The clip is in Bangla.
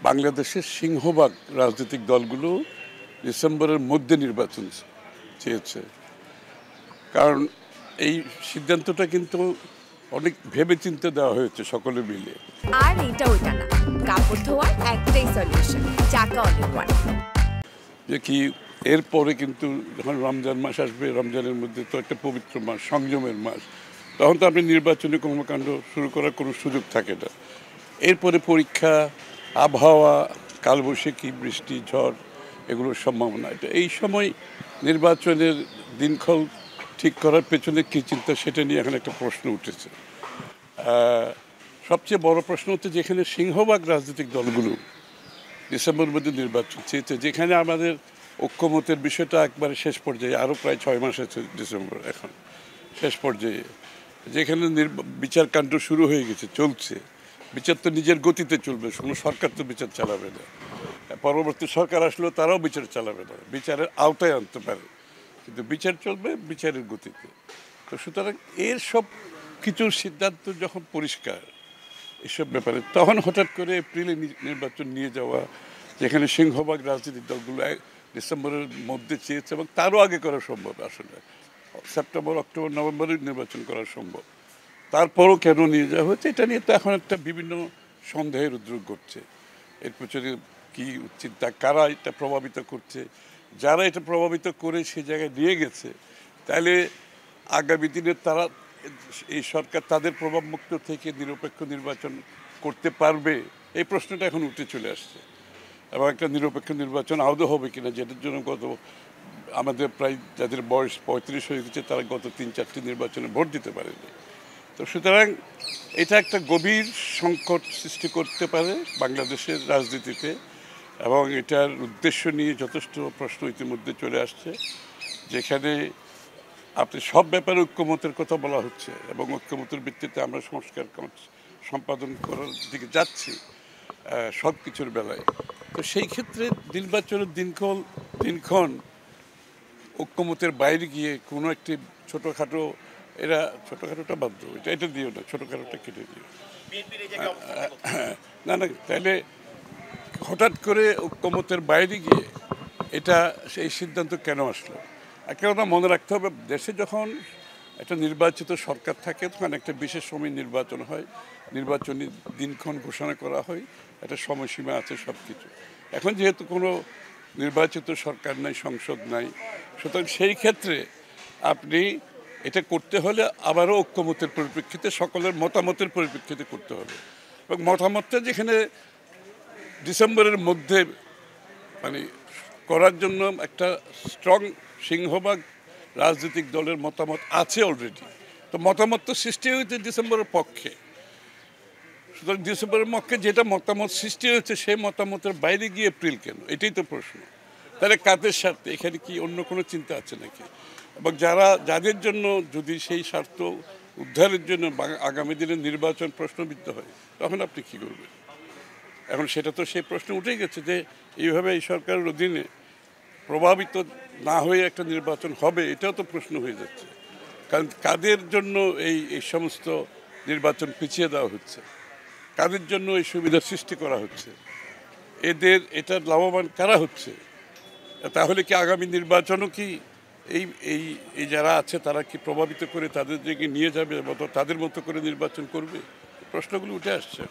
বাংলাদেশের সিংহভাগ রাজনৈতিক দলগুলো ডিসেম্বরের মধ্যে নির্বাচন চেয়েছে। কারণ এই সিদ্ধান্তটা কিন্তু অনেক ভেবেচিন্তে দেওয়া হয়েছে সকলে মিলে। আর এটা ওইটা না, কাপড় ধোয়ার একটাই সলিউশন, চাকা অনেক ওয়ান। যে কি এরপরে কিন্তু যখন রমজান মাস আসবে, রমজানের মধ্যে তো একটা পবিত্র মাস, সংযমের মাস, তখন তো আপনি নির্বাচনী কর্মকাণ্ড শুরু করার কোনো সুযোগ থাকে না। এরপরে পরীক্ষা, আবহাওয়া, কালবৈশাখী, বৃষ্টি, ঝড় এগুলোর সম্ভাবনা। এটা এই সময় নির্বাচনের দিনক্ষণ ঠিক করার পেছনে কী চিন্তা, সেটা নিয়ে এখন একটা প্রশ্ন উঠেছে। সবচেয়ে বড় প্রশ্ন হচ্ছে যেখানে সিংহভাগ রাজনৈতিক দলগুলো ডিসেম্বরের মধ্যে নির্বাচন চেয়েছে, যেখানে আমাদের ঐক্যমতের বিষয়টা একবারে শেষ পর্যায়ে, আরও প্রায় 6 মাস আছে ডিসেম্বর, এখন শেষ পর্যায়ে, যেখানে বিচার কাণ্ড শুরু হয়ে গেছে, চলছে। বিচার তো নিজের গতিতে চলবে, কোনো সরকার তো বিচার চালাবে না, পরবর্তী সরকার আসলেও তারাও বিচার চালাবে না, বিচারের আওতায় আনতে পারে, কিন্তু বিচার চলবে বিচারের গতিতে। তো সুতরাং এর সব কিছুর সিদ্ধান্ত যখন পরিষ্কার এসব ব্যাপারে, তখন হঠাৎ করে এপ্রিলে নির্বাচন নিয়ে যাওয়া, যেখানে সিংহভাগ রাজনৈতিক দলগুলো ডিসেম্বরের মধ্যে চেয়েছে এবং তারও আগে করা সম্ভব, আসলে সেপ্টেম্বর, অক্টোবর, নভেম্বরে নির্বাচন করা সম্ভব, তারপরও কেন নিয়ে যাওয়া হচ্ছে, এটা নিয়ে তো এখন একটা বিভিন্ন সন্দেহের উদ্রেক ঘটছে। এর পেছনে কী চিন্তা, কারা এটা প্রভাবিত করছে, যারা এটা প্রভাবিত করে সে জায়গায় নিয়ে গেছে, তাহলে আগামী দিনে তারা, এই সরকার তাদের প্রভাবমুক্ত থেকে নিরপেক্ষ নির্বাচন করতে পারবে, এই প্রশ্নটা এখন উঠে চলে আসছে। এবং একটা নিরপেক্ষ নির্বাচন আদৌ হবে কিনা, যেটার জন্য আমাদের প্রায় যাদের বয়স 35 হয়ে গেছে, তারা গত 3-4টি নির্বাচনে ভোট দিতে পারেনি। তো সুতরাং এটা একটা গভীর সংকট সৃষ্টি করতে পারে বাংলাদেশের রাজনীতিতে, এবং এটার উদ্দেশ্য নিয়ে যথেষ্ট প্রশ্ন ইতিমধ্যে চলে আসছে, যেখানে আপনি সব ব্যাপারে ঐক্যমতের কথা বলা হচ্ছে এবং ঐক্যমতের ভিত্তিতে আমরা সংস্কার সম্পাদন করার দিকে যাচ্ছি সব কিছুর বেলায়। তো সেই ক্ষেত্রে নির্বাচনের দিনক্ষণ ঐক্যমতের বাইরে গিয়ে কোনো একটি ছোটোখাটো, এরা ছোটোখাটোটা বাধ্য, এটা দিও না, ছোটোখাটোটা কেটে দিও না, তাহলে হঠাৎ করে ঐক্যমতের বাইরে গিয়ে এটা, সেই সিদ্ধান্ত কেন আসলো? একটা কথা মনে রাখতে হবে, দেশে যখন একটা নির্বাচিত সরকার থাকে, তখন একটা বিশেষ সময় নির্বাচন হয়, নির্বাচনী দিনক্ষণ ঘোষণা করা হয়, একটা সময়সীমা আছে, সব কিছু। এখন যেহেতু কোনো নির্বাচিত সরকার নাই, সংসদ নাই, সুতরাং সেই ক্ষেত্রে আপনি এটা করতে হলে আবারও ঐক্যমতের পরিপ্রেক্ষিতে, সকলের মতামতের পরিপ্রেক্ষিতে করতে হবে। এবং মতামতটা যেখানে ডিসেম্বরের মধ্যে মানে করার জন্য একটা স্ট্রং সিংহভাগ রাজনৈতিক দলের মতামত আছে অলরেডি, তো মতামত তো সৃষ্টি হয়েছে ডিসেম্বরের পক্ষে। সুতরাং ডিসেম্বরের পক্ষে যেটা মতামত সৃষ্টি হয়েছে, সেই মতামতের বাইরে গিয়ে এপ্রিল কেন, এটাই তো প্রশ্ন। তাহলে কাদের স্বার্থে, এখানে কি অন্য কোনো চিন্তা আছে নাকি? এবং যাদের জন্য যদি সেই স্বার্থ উদ্ধারের জন্য আগামী দিনে নির্বাচন প্রশ্নবিদ্ধ হয়, তখন আপনি কী করবেন? এখন সেটা তো সেই প্রশ্ন উঠেই গেছে যে এইভাবে এই সরকারের অধীনে প্রভাবিত না হয়ে একটা নির্বাচন হবে, এটাও তো প্রশ্ন হয়ে যাচ্ছে। কারণ কাদের জন্য এই সমস্ত নির্বাচন পিছিয়ে দেওয়া হচ্ছে, কাদের জন্য এই সুবিধার সৃষ্টি করা হচ্ছে, এটার লাভবান কারা হচ্ছে? তাহলে কি আগামী নির্বাচনও কি এই যারা আছে তারা কি প্রভাবিত করে তাদের দিকে নিয়ে যাবে, তাদের মতো করে নির্বাচন করবে? প্রশ্নগুলো উঠে আসছে।